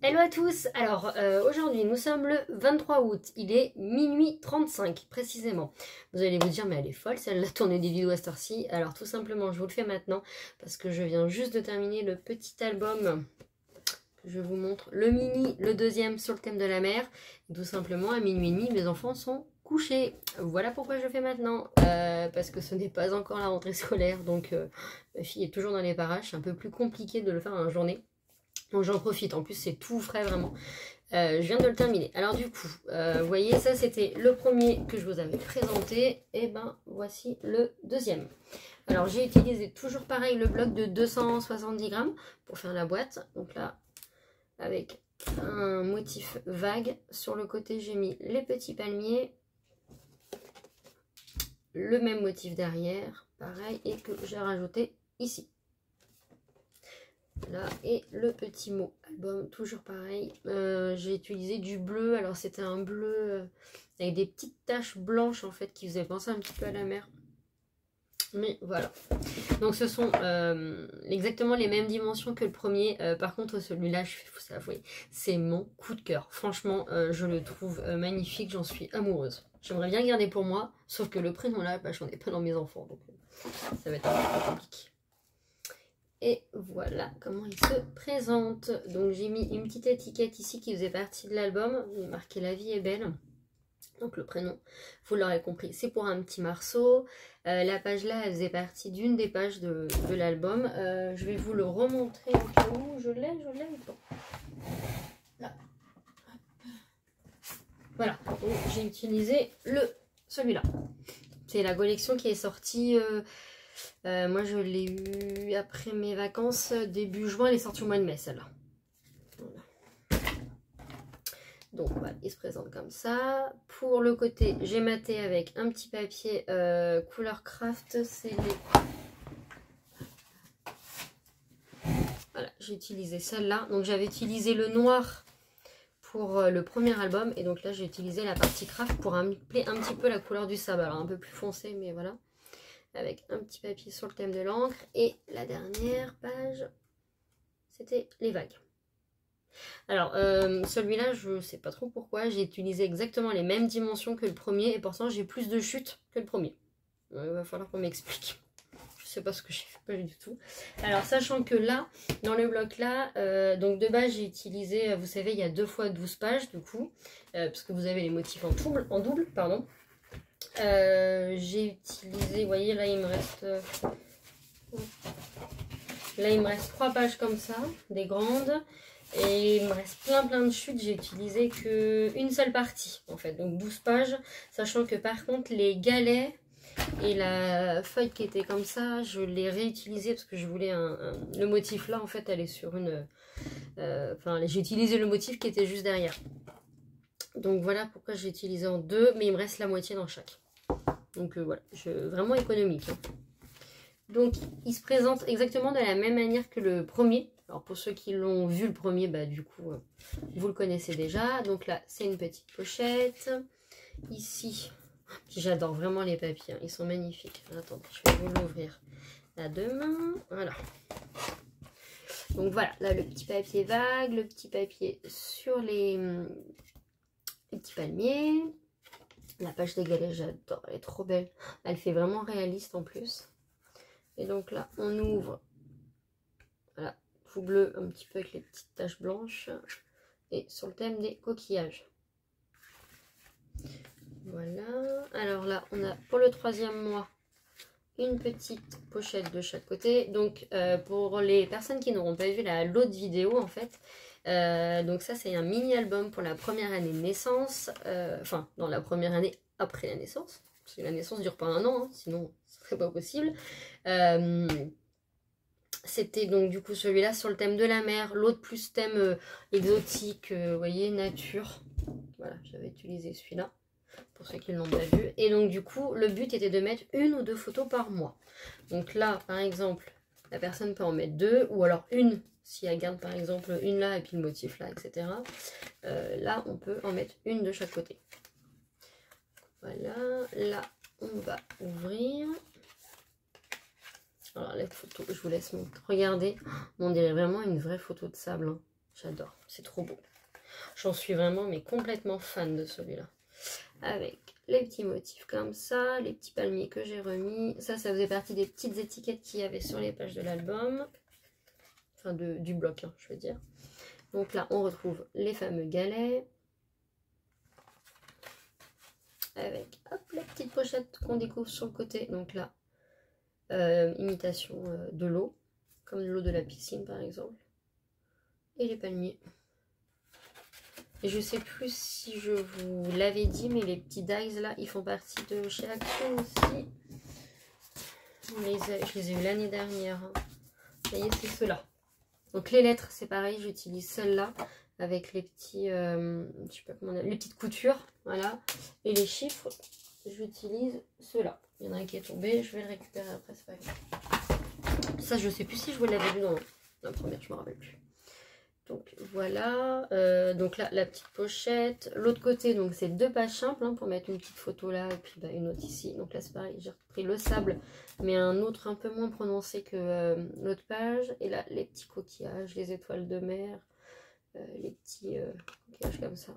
Hello à tous. Alors aujourd'hui nous sommes le 23 août, il est minuit 35 précisément. Vous allez vous dire mais elle est folle, celle-là tourner des vidéos à cette heure-ci. Alors tout simplement je vous le fais maintenant parce que je viens juste de terminer le petit album que je vous montre. Le mini, le deuxième sur le thème de la mer. Et tout simplement à minuit et demi mes enfants sont couchés. Voilà pourquoi je le fais maintenant. Parce que ce n'est pas encore la rentrée scolaire, donc ma fille est toujours dans les parages. C'est un peu plus compliqué de le faire en journée. Donc j'en profite, en plus c'est tout frais vraiment. Je viens de le terminer. Alors du coup, vous voyez, ça c'était le premier que je vous avais présenté. Et ben voici le deuxième. Alors j'ai utilisé toujours pareil le bloc de 270 grammes pour faire la boîte. Donc là, avec un motif vague. Sur le côté, j'ai mis les petits palmiers. Le même motif derrière, pareil, et que j'ai rajouté ici. Là, et le petit mot album, toujours pareil. J'ai utilisé du bleu, alors c'était un bleu avec des petites taches blanches en fait qui faisaient penser un petit peu à la mer. Mais voilà. Donc ce sont exactement les mêmes dimensions que le premier. Par contre celui-là, c'est mon coup de cœur. Franchement, je le trouve magnifique, j'en suis amoureuse. J'aimerais bien le garder pour moi, sauf que le prénom là, bah, j'en ai pas dans mes enfants. Donc ça va être un peu compliqué. Et voilà comment il se présente. Donc j'ai mis une petite étiquette ici qui faisait partie de l'album. J'ai marqué La vie est belle. Donc le prénom, vous l'aurez compris, c'est pour un petit marceau. La page là, elle faisait partie d'une des pages de l'album. Je vais vous le remontrer au cas où. Je l'ai ou pas? Là. Voilà, donc j'ai utilisé celui-là. C'est la collection qui est sortie... moi je l'ai eu après mes vacances début juin, elle est sortie au mois de mai celle-là. Voilà. Donc voilà, il se présente comme ça. Pour le côté, j'ai maté avec un petit papier couleur craft, c'est les... Voilà, j'ai utilisé celle-là. Donc j'avais utilisé le noir pour le premier album et donc là j'ai utilisé la partie craft pour appeler un petit peu la couleur du sable. Alors un peu plus foncé mais voilà. Avec un petit papier sur le thème de l'encre. Et la dernière page, c'était les vagues. Alors, celui-là, je ne sais pas trop pourquoi. J'ai utilisé exactement les mêmes dimensions que le premier. Et pourtant, j'ai plus de chutes que le premier. Il va falloir qu'on m'explique. Je sais pas ce que j'ai fait, pas du tout. Alors, sachant que là, dans le bloc là, donc de base, j'ai utilisé, vous savez, il y a 2 fois 12 pages, du coup. Parce que vous avez les motifs en double, pardon. J'ai utilisé, vous voyez là il me reste 3 pages comme ça, des grandes, et il me reste plein de chutes. J'ai utilisé qu'une seule partie en fait, donc 12 pages, sachant que par contre les galets et la feuille qui était comme ça, je l'ai réutilisé parce que je voulais le motif là en fait, elle est sur une, enfin j'ai utilisé le motif qui était juste derrière. Donc voilà pourquoi j'ai utilisé en 2, mais il me reste la moitié dans chaque. Donc voilà, vraiment économique. Hein. Donc il se présente exactement de la même manière que le premier. Alors pour ceux qui l'ont vu le premier, bah du coup vous le connaissez déjà. Donc là c'est une petite pochette. Ici, j'adore vraiment les papiers, hein. Ils sont magnifiques. Attendez, je vais vous l'ouvrir à 2 mains. Voilà. Donc voilà, là le petit papier vague, le petit papier sur les petits palmiers. La page des galets, j'adore, elle est trop belle. Elle fait vraiment réaliste en plus. Et donc là, on ouvre, voilà, tout bleu, un petit peu avec les petites taches blanches. Et sur le thème des coquillages. Voilà. Alors là, on a pour le 3e mois, une petite pochette de chaque côté. Donc pour les personnes qui n'auront pas vu l'autre vidéo en fait, donc ça c'est un mini album pour la première année de naissance, enfin dans la première année après la naissance, parce que la naissance dure pas 1 an, hein, sinon ce serait pas possible. C'était donc du coup celui-là sur le thème de la mer, l'autre plus thème exotique, vous voyez, nature. Voilà, j'avais utilisé celui-là pour ceux qui ne l'ont pas vu. Et donc du coup, le but était de mettre 1 ou 2 photos par mois. Donc là, par exemple, la personne peut en mettre 2, ou alors une, si elle garde par exemple une là et puis le motif là, etc. Là, on peut en mettre une de chaque côté. Voilà, là, on va ouvrir. Alors la photo, je vous laisse montrer. Regardez, on dirait vraiment une vraie photo de sable. Hein. J'adore, c'est trop beau. J'en suis vraiment mais complètement fan de celui-là. Avec les petits motifs comme ça, les petits palmiers que j'ai remis. Ça faisait partie des petites étiquettes qu'il y avait sur les pages de l'album. Enfin du bloc, hein, je veux dire. Donc là, on retrouve les fameux galets. Avec hop, la petite pochette qu'on découvre sur le côté. Donc là, imitation de l'eau, comme l'eau de la piscine par exemple. Et les palmiers. Et je sais plus si je vous l'avais dit, mais les petits dies là, ils font partie de chez Action aussi. Je les ai eu l'année dernière. Hein. Vous voyez, c'est ceux-là. Donc les lettres, c'est pareil, j'utilise celle-là avec les petits, je sais pas comment on appelle, les petites coutures, voilà. Et les chiffres, j'utilise ceux-là. Il y en a un qui est tombé, je vais le récupérer après, c'est pas grave. Ça, je sais plus si je vous l'avais vu dans la première, je me rappelle plus. Donc voilà, donc là la petite pochette, l'autre côté donc c'est 2 pages simples hein, pour mettre une petite photo là et puis une autre ici. Donc là c'est pareil, j'ai repris le sable mais un autre un peu moins prononcé que l'autre page. Et là les petits coquillages, les étoiles de mer, les petits coquillages comme ça.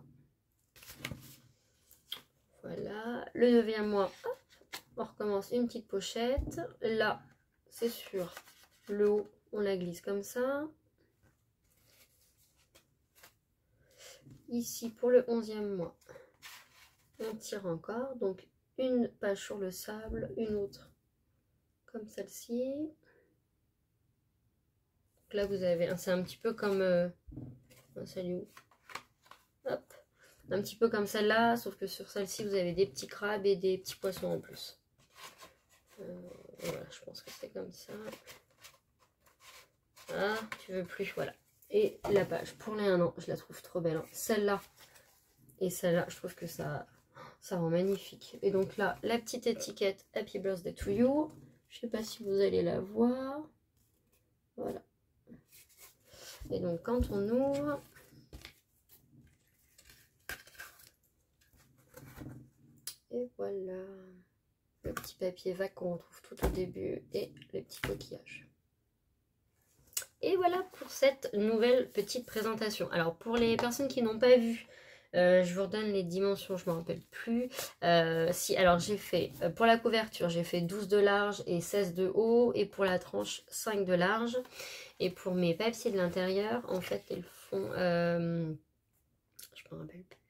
Voilà, le 9e mois, hop, on recommence une petite pochette. Là c'est sur le haut, on la glisse comme ça. Ici, pour le 11e mois, on tire encore. Donc, une page sur le sable, une autre comme celle-ci. Donc là, vous avez, c'est un petit peu comme... salut. Hop. Un petit peu comme celle-là, sauf que sur celle-ci, vous avez des petits crabes et des petits poissons en plus. Voilà, je pense que c'est comme ça. Ah, tu veux plus, voilà. Et la page pour les 1 an, je la trouve trop belle. Hein. Celle-là et celle-là, je trouve que ça rend magnifique. Et donc là, la petite étiquette Happy Birthday to You. Je sais pas si vous allez la voir. Voilà. Et donc quand on ouvre, et voilà, le petit papier vague qu'on retrouve tout au début et les petits coquillages. Et voilà pour cette nouvelle petite présentation. Alors pour les personnes qui n'ont pas vu, je vous redonne les dimensions, je ne me rappelle plus. Alors j'ai fait, pour la couverture, j'ai fait 12 de large et 16 de haut. Et pour la tranche, 5 de large. Et pour mes papiers de l'intérieur, en fait, ils font, je me rappelle plus.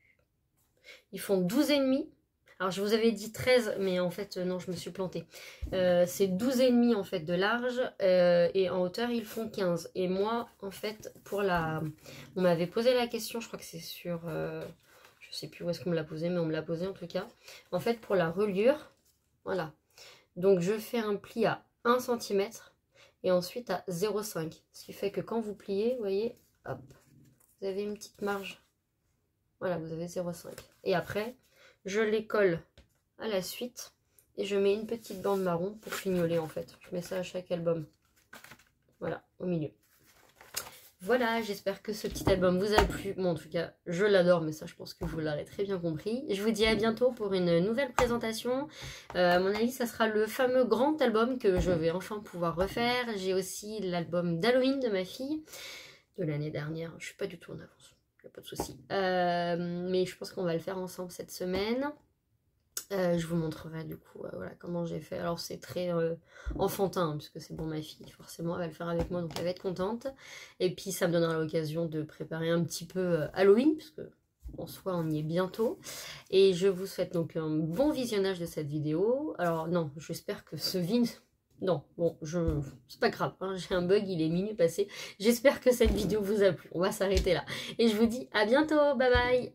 Ils font 12,5. Alors je vous avais dit 13, mais en fait non, je me suis plantée. C'est 12,5 en fait de large et en hauteur ils font 15. Et moi en fait pour la... On m'avait posé la question, je crois que c'est sur... je sais plus où est-ce qu'on me l'a posé, mais on me l'a posé en tout cas. En fait pour la reliure, voilà. Donc je fais un pli à 1 cm et ensuite à 0,5. Ce qui fait que quand vous pliez, vous voyez, hop, vous avez une petite marge. Voilà, vous avez 0,5. Et après... je les colle à la suite et je mets une petite bande marron pour fignoler en fait. Je mets ça à chaque album. Voilà, au milieu. Voilà, j'espère que ce petit album vous a plu. Bon, en tout cas, je l'adore, mais ça, je pense que vous l'aurez très bien compris. Je vous dis à bientôt pour une nouvelle présentation. À mon avis, ça sera le fameux grand album que je vais enfin pouvoir refaire. J'ai aussi l'album d'Halloween de ma fille de l'année dernière. Je suis pas du tout en avance. Il n'y a pas de souci. Mais je pense qu'on va le faire ensemble cette semaine. Je vous montrerai du coup voilà, comment j'ai fait. Alors c'est très enfantin, hein, puisque c'est pour ma fille, forcément elle va le faire avec moi, donc elle va être contente. Et puis ça me donnera l'occasion de préparer un petit peu Halloween, puisque en soi on y est bientôt. Et je vous souhaite donc un bon visionnage de cette vidéo. Alors non, j'espère que ce vin... Non, bon, c'est pas grave, hein, j'ai un bug, il est minuit passé. J'espère que cette vidéo vous a plu. On va s'arrêter là. Et je vous dis à bientôt, bye bye.